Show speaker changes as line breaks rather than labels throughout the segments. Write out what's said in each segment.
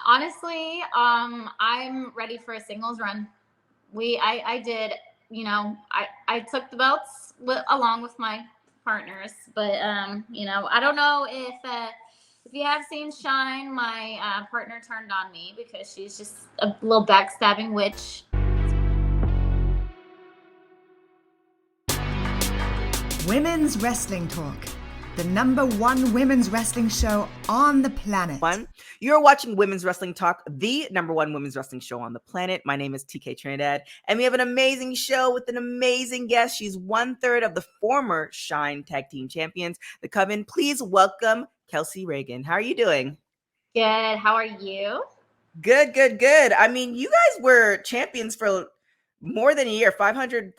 Honestly, I'm ready for a singles run. I did, I took the belts along with my partners, but I don't know if you have seen Shine, my partner turned on me because she's just a little backstabbing witch.
Women's Wrestling Talk, the #1 women's wrestling show on the planet.
You're watching Women's Wrestling Talk, the #1 women's wrestling show on the planet. My name is TK Trinidad, and we have an amazing show with an amazing guest. She's 1/3 of the former Shine Tag Team Champions, the Coven. Please welcome Kelsey Raegan. How are you doing?
Good. How are you?
Good. I mean, you guys were champions for more than a year, 500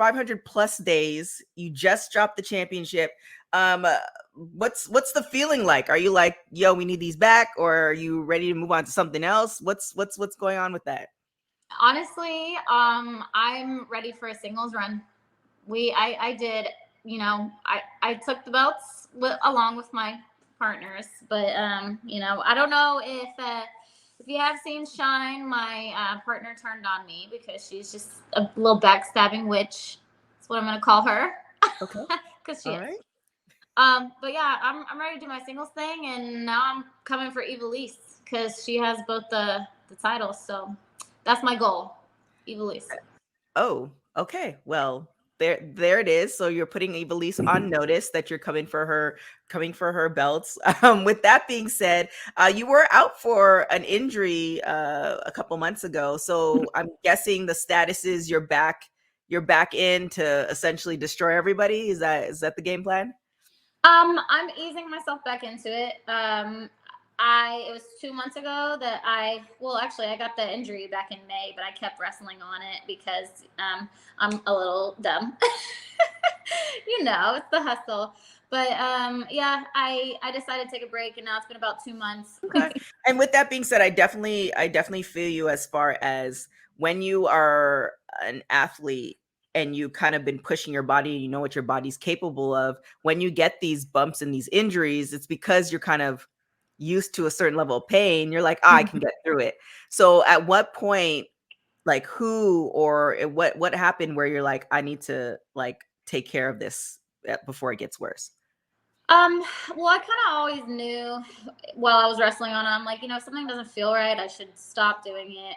plus days. You just dropped the championship. What's the feeling like? Are you like, yo, we need these back, or are you ready to move on to something else? What's going on with that?
Honestly, I'm ready for a singles run. I did, I took the belts along with my partners, but I don't know if you have seen Shine, my partner turned on me because she's just a little backstabbing witch. That's what I'm gonna call her.
Okay.
Because she
All
is.
right.
But yeah, I'm ready to do my singles thing, and now I'm coming for Evilise because she has both the titles. So that's my goal, Evilise.
Oh, okay. Well, there it is. So you're putting Evilise on notice that you're coming for her belts. With that being said, you were out for an injury a couple months ago. So I'm guessing the status is you're back in to essentially destroy everybody. Is that the game plan?
I'm easing myself back into it. It was 2 months ago that I got the injury back in May, but I kept wrestling on it because I'm a little dumb. It's the hustle. But I decided to take a break, and now it's been about 2 months.
Okay. And with that being said, I definitely feel you as far as when you are an athlete and you kind of been pushing your body, you know what your body's capable of. When you get these bumps and these injuries, it's because you're kind of used to a certain level of pain. You're like, I can get through it. So at what point, like who or what happened where you're like, I need to like take care of this before it gets worse?
Well, I kind of always knew while I was wrestling on it, I'm like, if something doesn't feel right, I should stop doing it.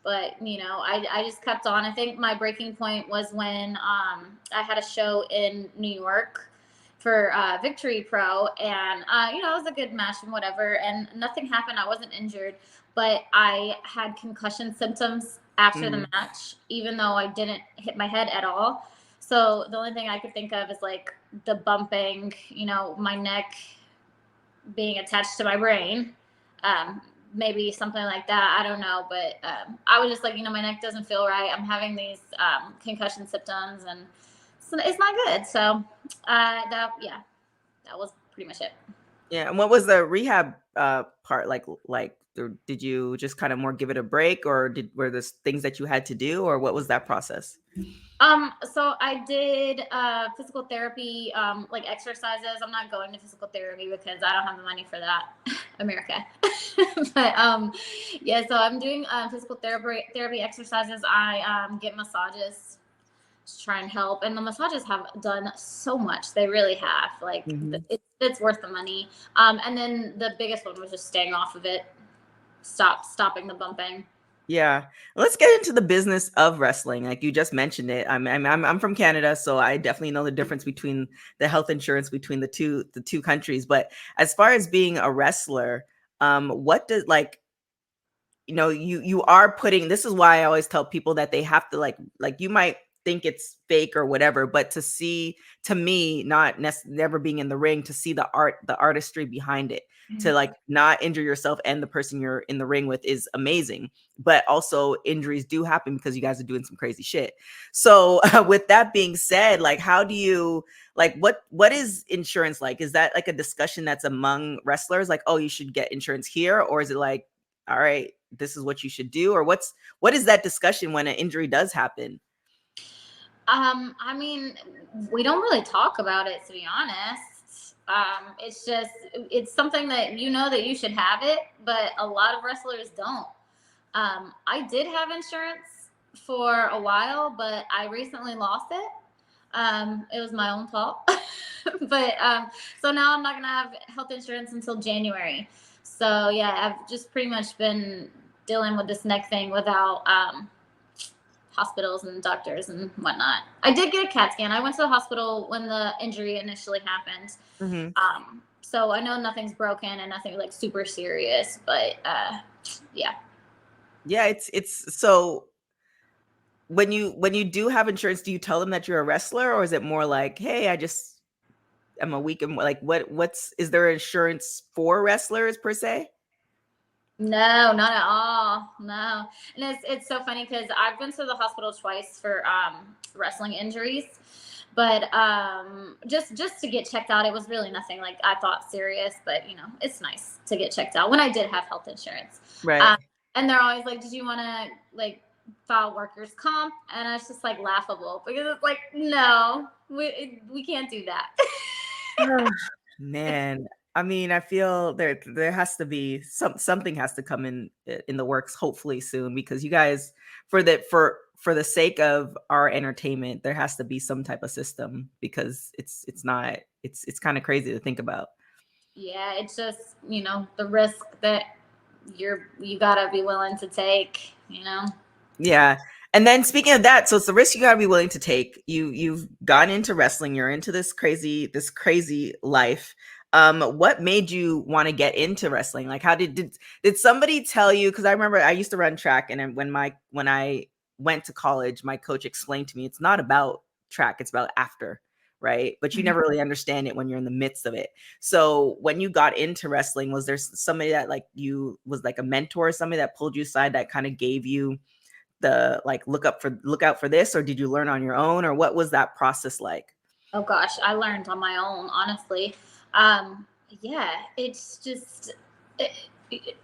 But I just kept on. I think my breaking point was when I had a show in New York for Victory Pro, and it was a good match and whatever, and nothing happened. I wasn't injured, but I had concussion symptoms after the match, even though I didn't hit my head at all. So the only thing I could think of is like the bumping, my neck being attached to my brain. Maybe something like that. I don't know. But I was just like, my neck doesn't feel right. I'm having these concussion symptoms, and so it's not good. So that was pretty much it.
Yeah. And what was the rehab part like? Did you just kind of more give it a break, or were there things that you had to do, or what was that process?
So I did physical therapy, like exercises. I'm not going to physical therapy because I don't have the money for that, America. But so I'm doing physical therapy exercises. I get massages to try and help, and the massages have done so much. They really have. Like it's worth the money. And then the biggest one was just staying off of it, stopping the bumping.
Yeah. Let's get into the business of wrestling. Like you just mentioned it. I'm from Canada, so I definitely know the difference between the health insurance between the two countries. But as far as being a wrestler, what does you are putting, this is why I always tell people that they have to like you might think it's fake or whatever, but to me, not never being in the ring, to see the artistry behind it, to like not injure yourself and the person you're in the ring with is amazing. But also injuries do happen because you guys are doing some crazy shit. So with that being said, like how do you like what is insurance like? Is that like a discussion that's among wrestlers, like, oh, you should get insurance here, or is it like, all right, this is what you should do, or what is that discussion when an injury does happen?
I mean, we don't really talk about it, to be honest. It's something that you know that you should have it, but a lot of wrestlers don't. I did have insurance for a while, but I recently lost it. It was my own fault. but so now I'm not gonna have health insurance until January. So yeah, I've just pretty much been dealing with this neck thing without hospitals and doctors and whatnot. I did get a CAT scan. I went to the hospital when the injury initially happened. So I know nothing's broken and nothing like super serious, but yeah.
Yeah, it's so when you do have insurance, do you tell them that you're a wrestler, or is it more like, hey, I'm a week and like what's is there insurance for wrestlers per se?
No, not at all. No. And it's so funny because I've been to the hospital twice for wrestling injuries. But just to get checked out, it was really nothing like I thought serious, but you know, it's nice to get checked out when I did have health insurance.
Right.
And they're always like, did you want to like file workers comp? And it's just like laughable because it's like, no, we can't do that.
Man, I mean, I feel there has to be something has to come in the works hopefully soon, because you guys, for the sake of our entertainment, there has to be some type of system, because it's kind of crazy to think about.
Yeah, it's just, you know, the risk that you gotta be willing to take, you know.
Yeah. And then speaking of that, so it's the risk you gotta be willing to take. You've gone into wrestling, you're into this crazy life. What made you want to get into wrestling? Like, how did somebody tell you? Because I remember I used to run track, and when I went to college, my coach explained to me it's not about track, it's about after, right? But you never really understand it when you're in the midst of it. So when you got into wrestling, was there somebody that like you was like a mentor, somebody that pulled you aside that kind of gave you the like look out for this, or did you learn on your own, or what was that process like?
Oh gosh, I learned on my own, honestly. Yeah, it's just,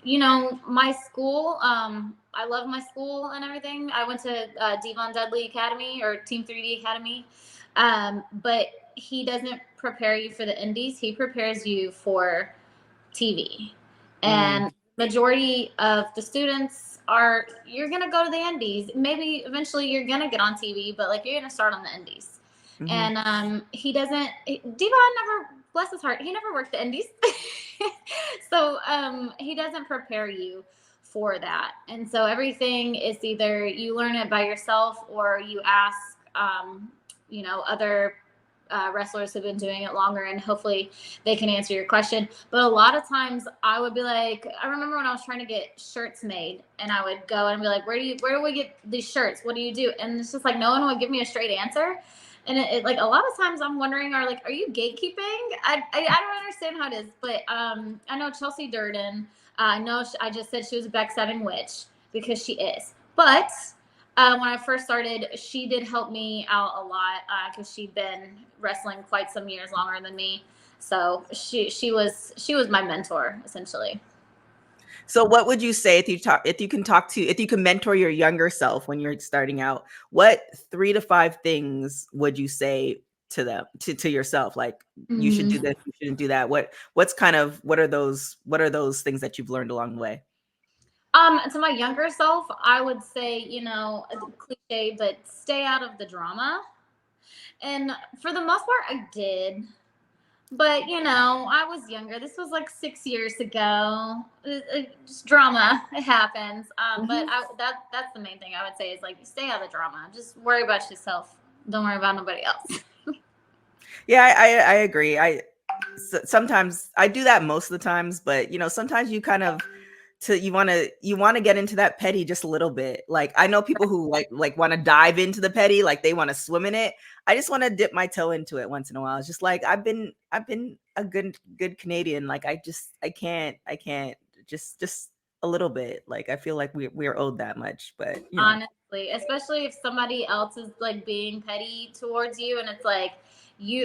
you know, my school. I love my school and everything. I went to Devon Dudley Academy or Team 3D Academy, but he doesn't prepare you for the indies. He prepares you for TV, and majority of the students are you're gonna go to the indies. Maybe eventually you're gonna get on TV, but like you're gonna start on the indies. And he doesn't. Devon never, bless his heart, he never worked the indies, so he doesn't prepare you for that. And so everything is either you learn it by yourself or you ask, you know, other wrestlers who've been doing it longer, and hopefully they can answer your question. But a lot of times I would be like, I remember when I was trying to get shirts made, and I would go and be like, where do we get these shirts? What do you do? And it's just like no one would give me a straight answer. And it like a lot of times I'm wondering, are you gatekeeping? I don't understand how it is, but I know Chelsea Durden. I know I just said she was a backstabbing witch because she is. But when I first started, she did help me out a lot because she'd been wrestling quite some years longer than me. So she was my mentor essentially.
So what would you say if you can mentor your younger self when you're starting out, what 3 to 5 things would you say to them, to yourself? Like, you should do this, you shouldn't do that. What are those things that you've learned along the way?
To my younger self, I would say, you know, cliche, but stay out of the drama. And for the most part, I did. But you know, I was younger. This was like 6 years ago. Just drama, it happens. But that's the main thing I would say is like stay out of the drama. Just worry about yourself. Don't worry about nobody else.
Yeah, I agree. Sometimes I do that most of the times, but you know, sometimes you kind of you want to get into that petty just a little bit. Like, I know people who like want to dive into the petty, like they want to swim in it. I just want to dip my toe into it once in a while. It's just like I've been a good Canadian. Like I can't just a little bit. Like I feel like we're owed that much, but you know.
Honestly, especially if somebody else is like being petty towards you, and it's like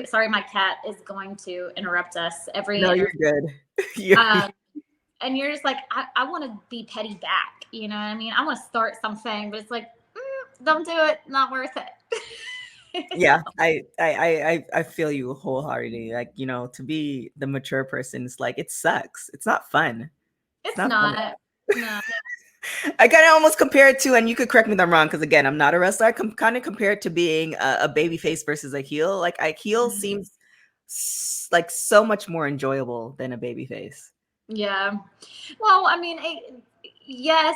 sorry, my cat is going to interrupt us every.
No, you're good.
And you're just like, I want to be petty back. You know what I mean? I want to start something, but it's like, don't do it. Not worth it.
Yeah, I feel you wholeheartedly. Like, you know, to be the mature person, it's like it sucks. It's not fun. It's
It's
not fun.
not. No.
I kind of almost compare it to, and you could correct me if I'm wrong, because again, I'm not a wrestler. I kind of compare it to being a baby face versus a heel. Like a heel seems like so much more enjoyable than a baby face.
Yeah. Well, I mean, yes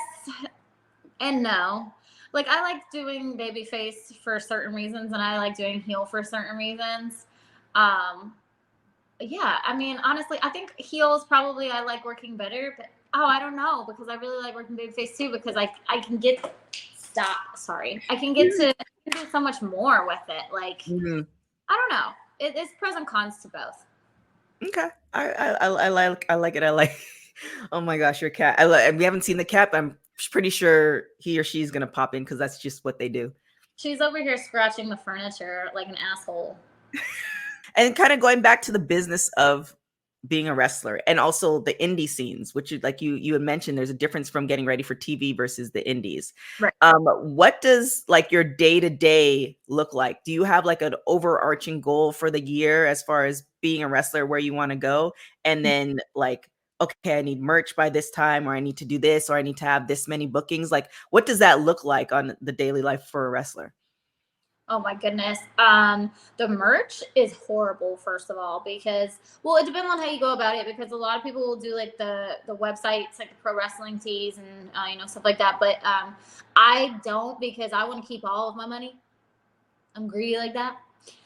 and no. Like I like doing babyface for certain reasons, and I like doing heel for certain reasons. Um, yeah, I mean, honestly, I think heels probably I like working better, but I don't know because I really like working babyface too because I can get sorry, I can get to I can do so much more with it. Like
Mhm.
I don't know, it's pros and cons to both.
Okay, I like it. I like. Oh my gosh, your cat! We haven't seen the cat, but I'm pretty sure he or she's gonna pop in because that's just what they do.
She's over here scratching the furniture like an asshole.
And kind of going back to the business of being a wrestler and also the indie scenes, which you had mentioned, there's a difference from getting ready for TV versus the indies.
Right.
What does like your day to day look like? Do you have like an overarching goal for the year as far as being a wrestler, where you want to go, and then like, okay, I need merch by this time, or I need to do this, or I need to have this many bookings? Like, what does that look like on the daily life for a wrestler?
Oh my goodness. The merch is horrible, first of all, because well, it depends on how you go about it. Because a lot of people will do like the websites, like the pro wrestling tees and stuff like that. But I don't because I want to keep all of my money. I'm greedy like that.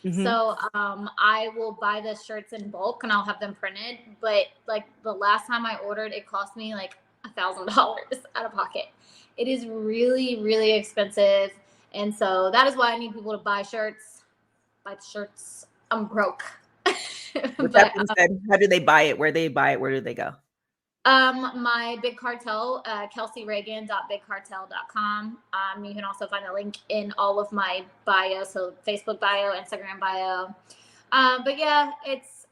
Mm-hmm.
So I will buy the shirts in bulk and I'll have them printed. But like the last time I ordered, it cost me like $1,000 out of pocket. It is really, really expensive. And so that is why I need people to buy shirts. Buy the shirts. I'm broke.
With that
but
being said, how do they buy it? Where they buy it? Where do they go?
My big cartel, kelseyraegan.bigcartel.com. You can also find a link in all of my bio, so Facebook bio, Instagram bio. But yeah,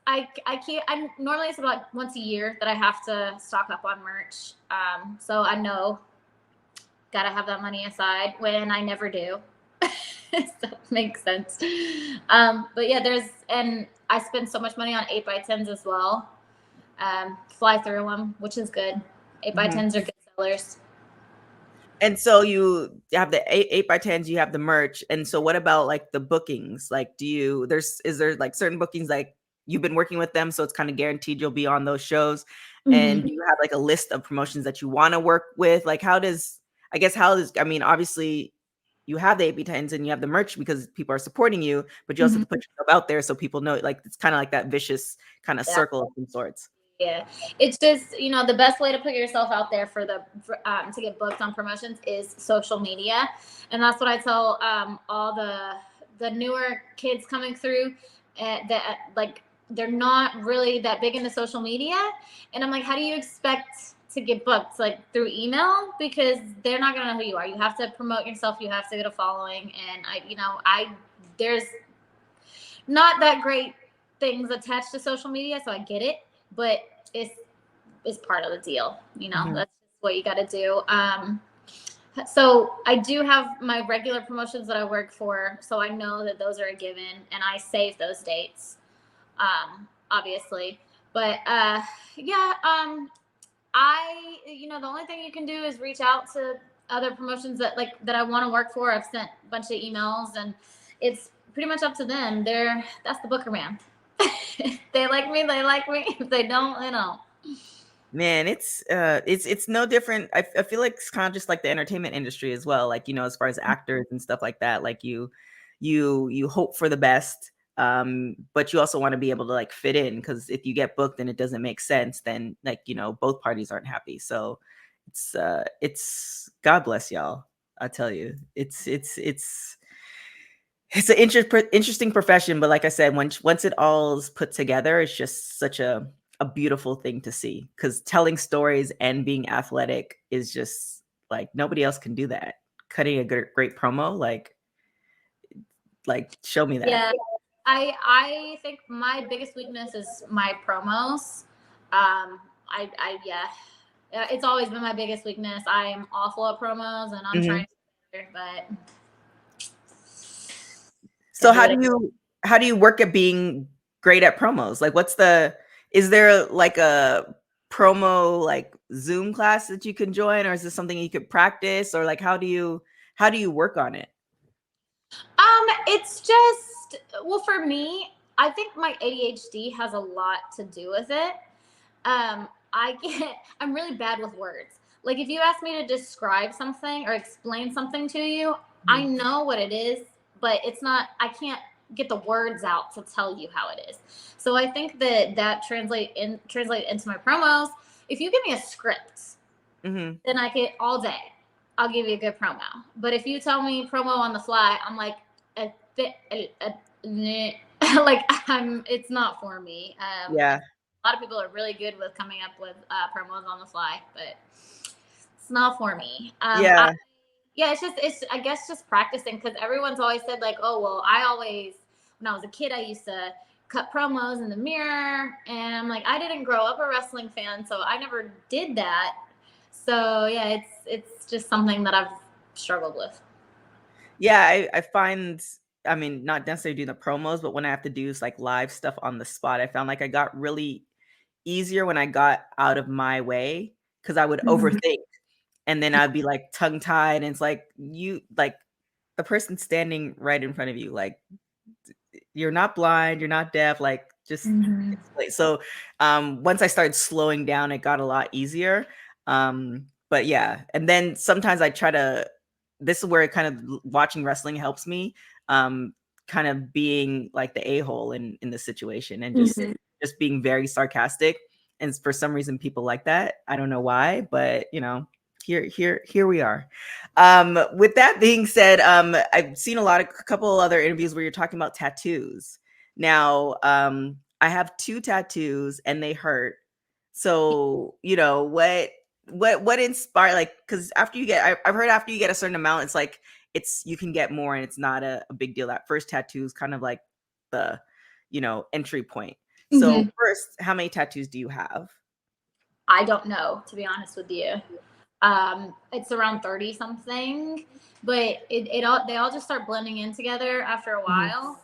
I can't. Normally it's about once a year that I have to stock up on merch. So I know gotta have that money aside when I never do. So it makes sense. But yeah, and I spend so much money on 8x10s as well. Fly through them, which is good. 8x10s are good sellers.
And so you have the eight by tens, you have the merch. And so what about like the bookings? Like, is there like certain bookings like you've been working with them, so it's kind of guaranteed you'll be on those shows? And
Mm-hmm.
do you have like a list of promotions that you want to work with? Like, I mean, obviously you have the 8x10s and you have the merch because people are supporting you, but you also
Mm-hmm.
have to put yourself out there so people know, like, it's kind of like that vicious kind of
Yeah.
circle of some sorts.
Yeah, it's just the best way to put yourself out there to get booked on promotions is social media, and that's what I tell all the newer kids coming through that like they're not really that big into social media, and I'm like, how do you expect to get booked like through email because they're not gonna know who you are. You have to promote yourself. You have to get a following, and I there's not that great things attached to social media, so I get it, but it's part of the deal.
Mhm.
That's just what you got to do. So I do have my regular promotions that I work for, so I know that those are a given, and I save those dates, obviously. But yeah, the only thing you can do is reach out to other promotions that I want to work for. I've sent a bunch of emails, and it's pretty much up to them. That's the booker man. If they like me, they like me. If they don't, they don't.
Man, it's no different. I feel like it's kind of just like the entertainment industry as well. Like, as far as actors and stuff like that, like you hope for the best, but you also want to be able to like fit in, because if you get booked and it doesn't make sense, then like, both parties aren't happy. So it's God bless y'all. I tell you, it's an interesting profession, but like I said, once it all is put together, it's just such a beautiful thing to see, because telling stories and being athletic is just like nobody else can do that. Cutting a great promo, like show me that.
Yeah, I think my biggest weakness is my promos. Yeah, it's always been my biggest weakness. I am awful at promos, and I'm
Mhm.
trying to get better, but
So how do you work at being great at promos? Like is there like a promo like Zoom class that you can join, or is this something you could practice, or like how do you work on it?
It's just, well, for me, I think my ADHD has a lot to do with it. I'm really bad with words. Like if you ask me to describe something or explain something to you, I know what it is, but I can't get the words out to tell you how it is. So I think that translate into my promos. If you give me a script, then I get all day. I'll give you a good promo. But if you tell me promo on the fly, I'm like, like it's not for me.
Yeah.
A lot of people are really good with coming up with promos on the fly, but it's not for me.
Yeah.
It's I guess just practicing, because everyone's always said like, oh well, when I was a kid, I used to cut promos in the mirror, and I'm like, I didn't grow up a wrestling fan, so I never did that. So yeah, it's just something that I've struggled with.
Yeah, I find, I mean, not necessarily doing the promos, but when I have to do like live stuff on the spot, I found like I got really easier when I got out of my way, because I would overthink, and then I'd be like tongue tied, and it's like the person standing right in front of you, like you're not blind, you're not deaf, like just explain. So once I started slowing down, it got a lot easier. But yeah, and then sometimes I try to, this is where kind of watching wrestling helps me, kind of being like the a-hole in the situation, and just being very sarcastic. And for some reason people like that. I don't know why, but here we are. With that being said, I've seen a couple other interviews where you're talking about tattoos. Now, I have 2 tattoos and they hurt. So, what inspired, like, because I've heard after you get a certain amount, it's like you can get more, and it's not a big deal. That first tattoo is kind of like the, entry point. So first, how many tattoos do you have?
I don't know, to be honest with you. It's around 30 something, but they all just start blending in together after a while.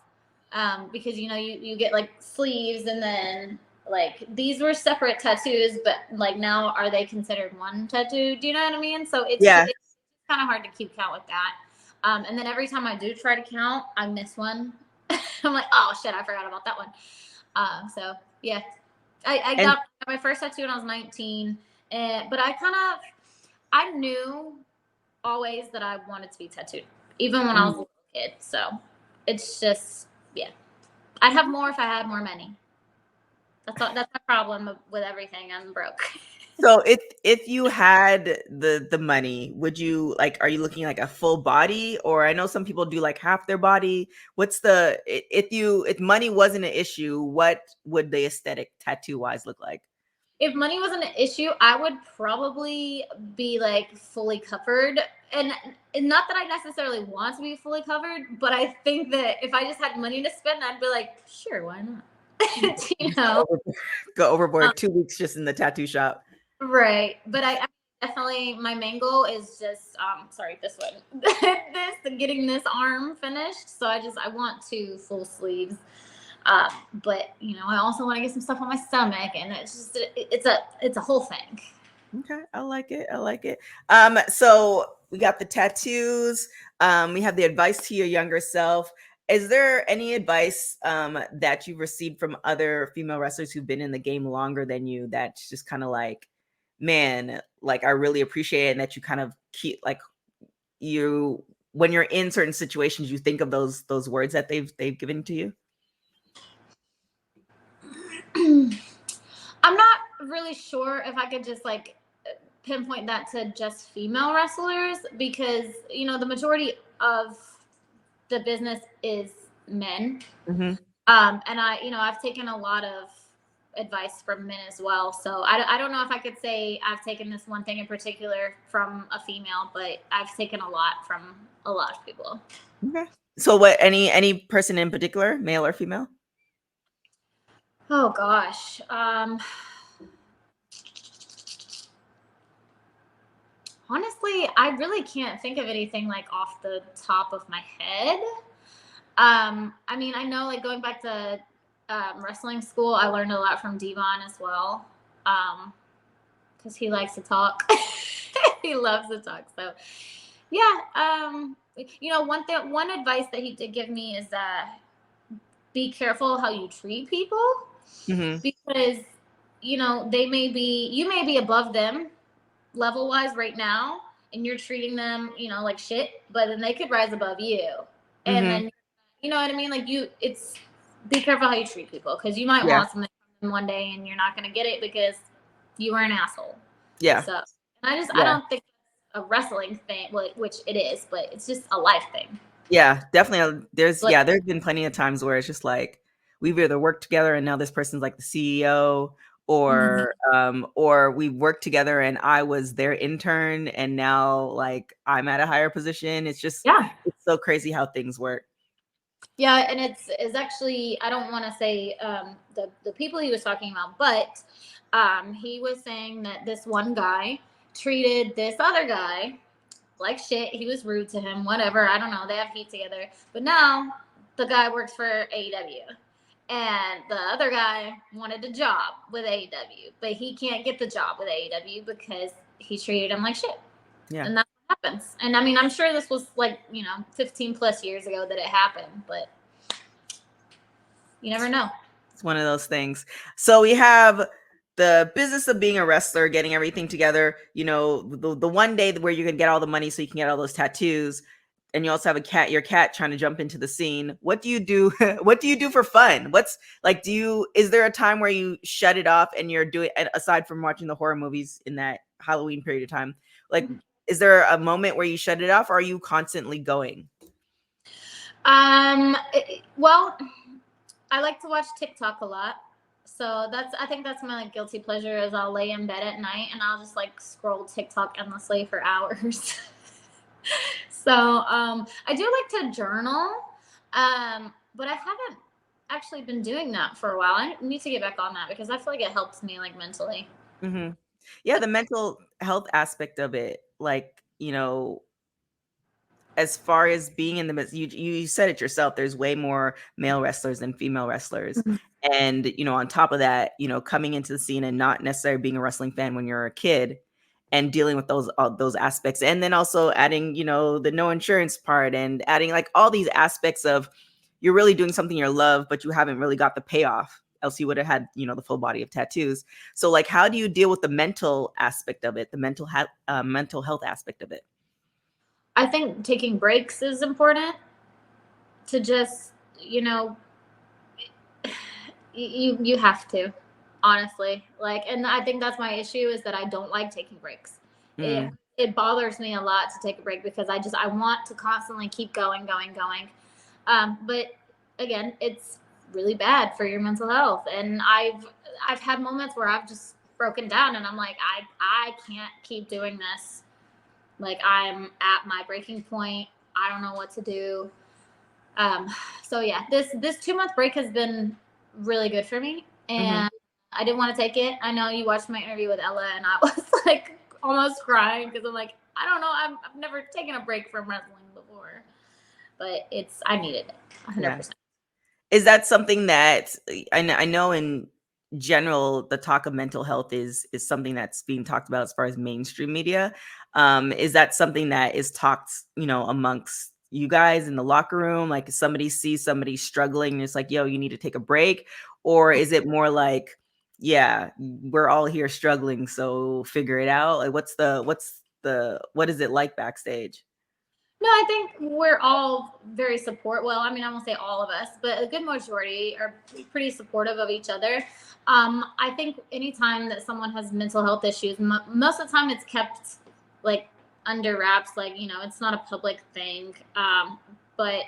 Because you get like sleeves, and then like these were separate tattoos, but like now are they considered one tattoo? Do you know what I mean? So it's kind of hard to keep count with that. And then every time I do try to count, I miss one. I'm like, oh shit, I forgot about that one. So yeah, I got my first tattoo when I was 19, but I knew always that I wanted to be tattooed, even when I was a little kid. So it's just, yeah, I'd have more if I had more money. That's my problem with everything. I'm broke.
So if you had the money, would you are you looking like a full body, or I know some people do like half their body? If money wasn't an issue, what would the aesthetic tattoo wise look like?
If money wasn't an issue, I would probably be like fully covered. And not that I necessarily want to be fully covered, but I think that if I just had money to spend, I'd be like, sure, why not?
Go overboard. 2 weeks just in the tattoo shop.
Right. But I definitely, my main goal is just, this one, getting this arm finished. So I want 2 full sleeves. But I also want to get some stuff on my stomach, and it's a whole thing.
Okay, I like it. So we got the tattoos. We have the advice to your younger self. Is there any advice that you've received from other female wrestlers who've been in the game longer than you, that's just kind of like, man, like I really appreciate it, and that you kind of keep when you're in certain situations, you think of those words that they've given to you?
I'm not really sure if I could just like pinpoint that to just female wrestlers, because the majority of the business is men. And I've taken a lot of advice from men as well. So I don't know if I could say I've taken this one thing in particular from a female, but I've taken a lot from a lot of people.
Okay. So what, any person in particular, male or female?
Oh gosh. Honestly, I really can't think of anything like off the top of my head. I mean, I know, like, going back to wrestling school, I learned a lot from Devon as well, because he likes to talk. He loves to talk. So, yeah. One advice that he did give me is that be careful how you treat people,
Mm-hmm.
because you may be above them level wise right now, and you're treating them, like shit, but then they could rise above you, and
Mm-hmm.
then you know what I mean. Like, it's be careful how you treat people, because you might
Yeah.
want something from them one day and you're not gonna get it because you were an asshole.
Yeah.
So, and I
Yeah.
don't think it's a wrestling thing, which it is, but it's just a life thing.
Yeah, definitely. There's
Like,
there's been plenty of times where it's just like we've either worked together and now this person's like the CEO, or we worked together and I was their intern and now like I'm at a higher position.
yeah.
It's so crazy how things work.
Yeah, and it's actually, I don't want to say the people he was talking about, but he was saying that this one guy treated this other guy like shit. He was rude to him, whatever. I don't know. They have heat together, but now the guy works for AEW, and the other guy wanted a job with AEW, but he can't get the job with AEW because he treated him like shit.
Yeah.
And that's what happens. And I mean, I'm sure this was like, 15 plus years ago that it happened, but you never know.
It's one of those things. So we have the business of being a wrestler, getting everything together, the one day where you're going to get all the money so you can get all those tattoos. And you also have your cat trying to jump into the scene. What do you do? What do you do for fun? What's like, is there a time where you shut it off and you're doing, aside from watching the horror movies in that Halloween period of time, like, is there a moment where you shut it off, or are you constantly going?
Well, I like to watch TikTok a lot. So I think that's my like guilty pleasure, is I'll lay in bed at night and I'll just like scroll TikTok endlessly for hours. So I do like to journal, but I haven't actually been doing that for a while. I need to get back on that because I feel like it helps me like mentally.
Mm-hmm. Yeah, the mental health aspect of it, like, as far as being in the midst, you said it yourself, there's way more male wrestlers than female wrestlers.
Mhm.
And, on top of that, coming into the scene and not necessarily being a wrestling fan when you're a kid and dealing with those aspects. And then also adding, the no insurance part and adding like all these aspects of you're really doing something you love, but you haven't really got the payoff. Else you would have had, the full body of tattoos. So like, how do you deal with the mental aspect of it, the mental health aspect of it?
I think taking breaks is important to just, you have to, honestly. Like, and I think that's my issue, is that I don't like taking breaks. It
Mm.
it bothers me a lot to take a break because I want to constantly keep going, going, going. But again, it's really bad for your mental health. And I've had moments where I've just broken down and I'm like, I can't keep doing this. Like, I'm at my breaking point. I don't know what to do. So yeah, this 2 month break has been really good for me,
Mm-hmm.
and I didn't want to take it. I know you watched my interview with Ella, and I was like almost crying because I'm like, I don't know, I've never taken a break from wrestling before, but I needed it,
Yeah.
100%.
Is that something that I know in general, the talk of mental health is something that's being talked about as far as mainstream media. Is that something that is talked, amongst you guys in the locker room? Like, if somebody sees somebody struggling and it's like, yo, you need to take a break? Or is it more like, yeah, we're all here struggling, so figure it out? Like, what is it like backstage?
No, I think we're all very well, I mean, I won't say all of us, but a good majority are pretty supportive of each other. I think anytime that someone has mental health issues, most of the time it's kept like under wraps, like, it's not a public thing. But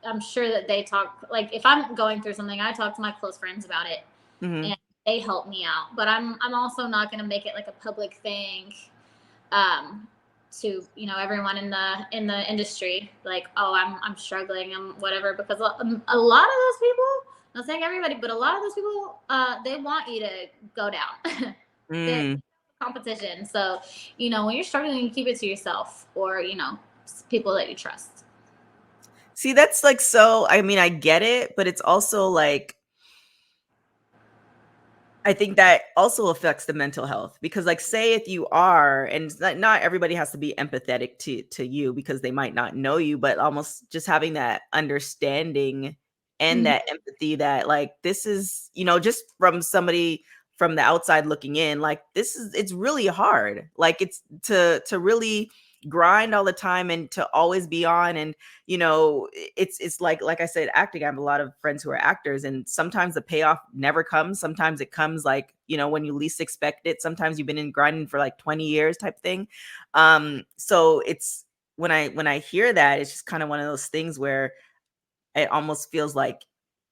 I'm sure that they talk, like, if I'm going through something, I talk to my close friends about it,
Mm-hmm.
and they help me out. But I'm also not going to make it like a public thing. Um, to everyone in the industry, like, oh, I'm struggling and whatever, because a lot of those people, not saying everybody, but a lot of those people, they want you to go down. They're
Mm.
competition. So when you're struggling, you keep it to yourself, or people that you trust.
See, that's like, so, I mean, I get it, but it's also like, I think that also affects the mental health because, like, say if you are, and it's not everybody has to be empathetic to you because they might not know you, but almost just having that understanding and
Mhm.
that empathy that, like, this is, just from somebody from the outside looking in, like, it's really hard. Like, it's to really grind all the time and to always be on, and it's like I said, acting. I have a lot of friends who are actors, and sometimes the payoff never comes. Sometimes it comes, like, when you least expect it. Sometimes you've been in grinding for like 20 years type thing. So it's, when I hear that, it's just kind of one of those things where it almost feels like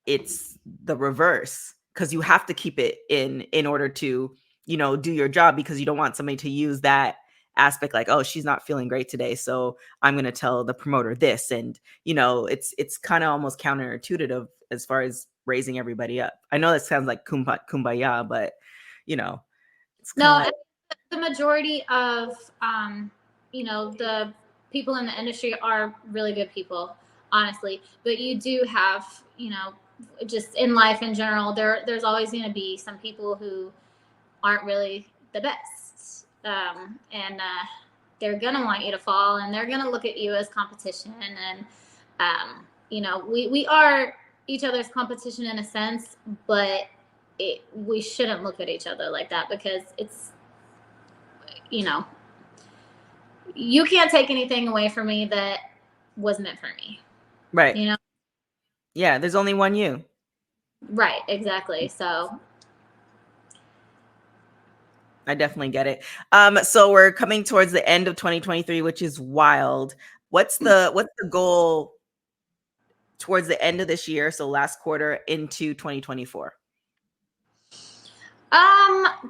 it's the reverse, because you have to keep it in order to do your job, because you don't want somebody to use that aspect, like, oh, she's not feeling great today, so I'm going to tell the promoter this. And it's kind of almost counterintuitive as far as raising everybody up. I know that sounds like kumbaya, but it's kind of
No,
like,
the majority of the people in the industry are really good people, honestly. But you do have, just in life in general, there's always going to be some people who aren't really the best, and they're gonna want you to fall, and they're gonna look at you as competition. And we are each other's competition in a sense, but we shouldn't look at each other like that, because it's, you know, you can't take anything away from me that was meant for me.
right.
You know,
Yeah, there's only one you.
right? Exactly. So,
I definitely get it. So we're coming towards the end of 2023, which is wild. What's the goal towards the end of this year, so last quarter into 2024?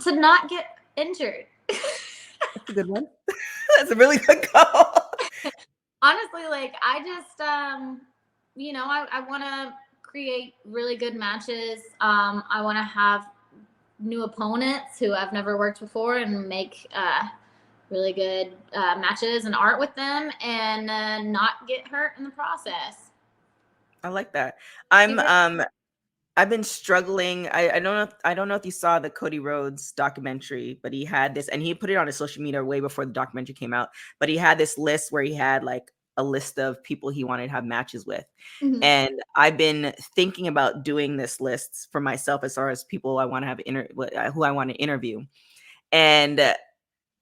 to not get injured.
That's a good one. That's a really good goal.
Honestly, like, I just I want to create really good matches. I want to have new opponents who I've never worked before, and make really good matches and art with them, and not get hurt in the process.
I like that.
You
I'm
were-
I've been struggling. I don't know if you saw the Cody Rhodes documentary, but he had this, and he put it on his social media way before the documentary came out. But he had this list where he had like a list of people he wanted to have matches with.
Mhm.
And I've been thinking about doing this list for myself as far as people I want to have who I want to interview. And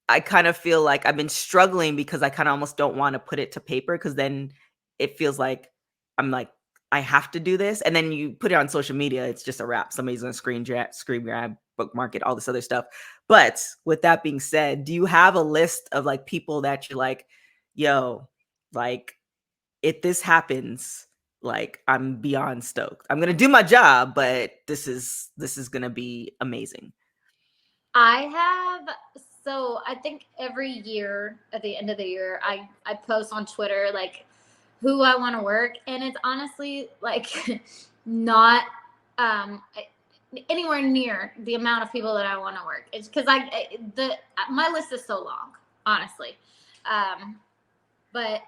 I kind of feel like I've been struggling because I kind of almost don't want to put it to paper, because then it feels like I'm like, I have to do this. And then you put it on social media, it's just a wrap. Somebody's going to screen grab, bookmark it, all this other stuff. But with that being said, do you have a list of like people that you're like, yo, like, if this happens, like, I'm beyond stoked. I'm going to do my job, but this is going to be amazing.
I have, so I think every year at the end of the year, I post on Twitter like who I want to work, and it's honestly like not um anywhere near the amount of people that I want to work. It's because my list is so long, honestly. But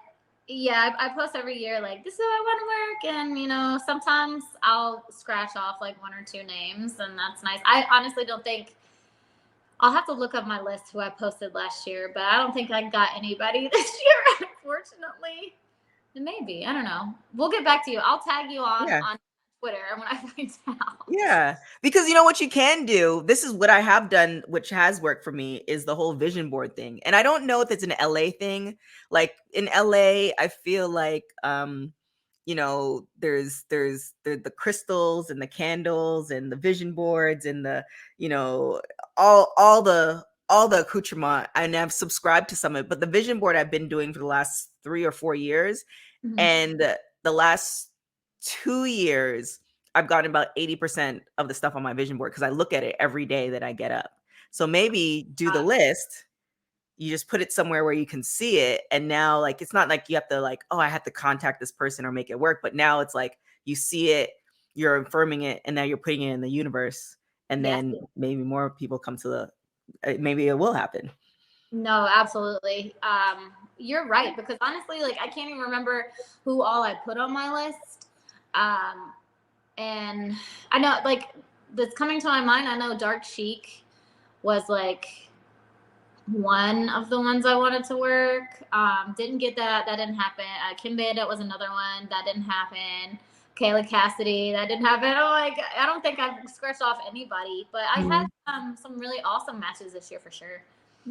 yeah, I post every year like, this is who I want to work, and sometimes I'll scratch off like one or two names, and that's nice. I honestly don't think, I'll have to look up my list who I posted last year, but I don't think I got anybody this year, unfortunately. Maybe, I don't know. We'll get back to you. I'll tag you on
Yeah.
Twitter when I find out.
Yeah, because you know what you can do? This is what I have done, which has worked for me, is the whole vision board thing. And I don't know if it's an LA thing. Like in LA, I feel like there's the crystals and the candles and the vision boards and the, you know, all the accoutrement. And I've subscribed to some of it, but the vision board I've been doing for the last 3 or 4 years,
Mhm.
and the last 2 years I've gotten about 80% of the stuff on my vision board because I look at it every day that I get up. So maybe do the list. You just put it somewhere where you can see it. And now, like, it's not like you have to, like, oh, I have to contact this person or make it work. But now it's like you see it, you're affirming it, and now you're putting it in the universe. And
Yes.
then maybe more people come to maybe it will happen.
No, absolutely. you're right, because honestly, like, I can't even remember who all I put on my list. And I know, like, that's coming to my mind, I know Dark Chic was like one of the ones I wanted to work. Didn't get that. That didn't happen. Kim Bandit was another one. That didn't happen. Kayla Cassidy, that didn't happen. I'm like, I don't think I've scratched off anybody, but I had some really awesome matches this year for sure.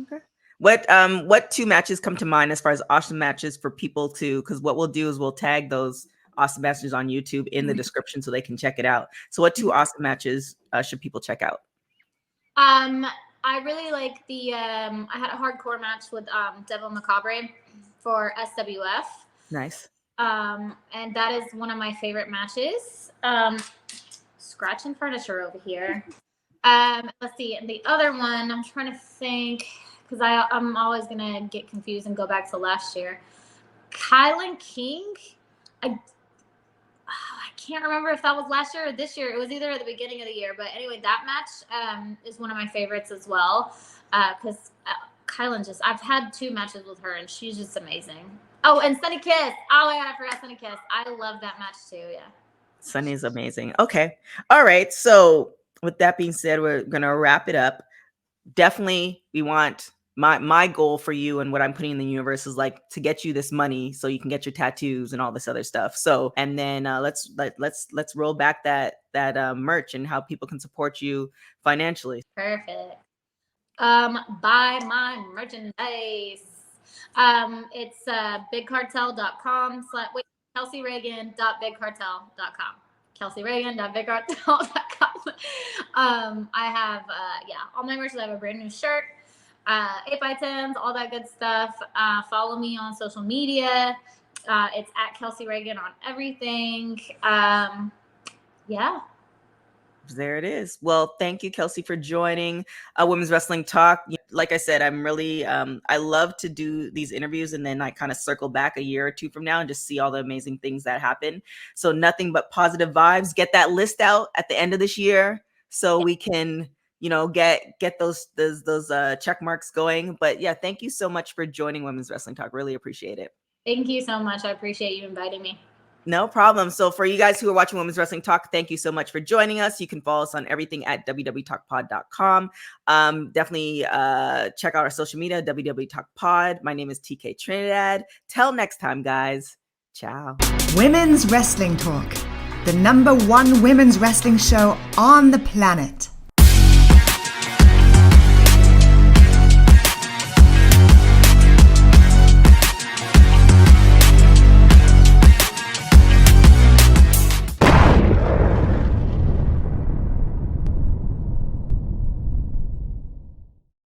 Okay. What 2 matches come to mind as far as awesome matches for people to, because what we'll do is we'll tag those awesome matches on YouTube in the description so they can check it out. So what 2 awesome matches should people check out?
I really like the I had a hardcore match with Devil Macabre for SWF.
Nice.
And that is one of my favorite matches. Scratching furniture over here. Let's see. And the other one, I'm trying to think, because I'm always gonna get confused and go back to last year. Kylan King. I can't remember if that was last year or this year. It was either at the beginning of the year, but anyway, that match is one of my favorites as well. Because Kylan I've had 2 matches with her, and she's just amazing. Oh, and Sunny Kiss. Oh my God, I forgot Sunny Kiss. I love that match too. Yeah.
Sunny's amazing. Okay. All right. So with that being said, we're gonna wrap it up. Definitely, we want my goal for you, and what I'm putting in the universe is like to get you this money so you can get your tattoos and all this other stuff. So, and then let's roll back that merch and how people can support you financially.
Perfect. Buy my merchandise. It's bigcartel.com. KelseyRaegan.bigcartel.com. KelseyRaegan.bigcartel.com. I have all my merch. I have a brand new shirt, 8x10s, all that good stuff. Follow me on social media. It's at Kelsey Raegan on everything.
There it is. Well, thank you, Kelsey, for joining Women's Wrestling Talk. Like I said, I'm really, I love to do these interviews and then I kind of circle back a year or 2 from now and just see all the amazing things that happen. So nothing but positive vibes. Get that list out at the end of this year so we can, get those check marks going. But yeah, thank you so much for joining Women's Wrestling Talk. Really appreciate it.
Thank you so much. I appreciate you inviting me.
No problem. So for you guys who are watching Women's Wrestling Talk, thank you so much for joining us. You can follow us on everything at www.talkpod.com. Definitely check out our social media, www.talkpod. My name is TK Trinidad. Till next time, guys. Ciao.
Women's Wrestling Talk, the #1 women's wrestling show on the planet.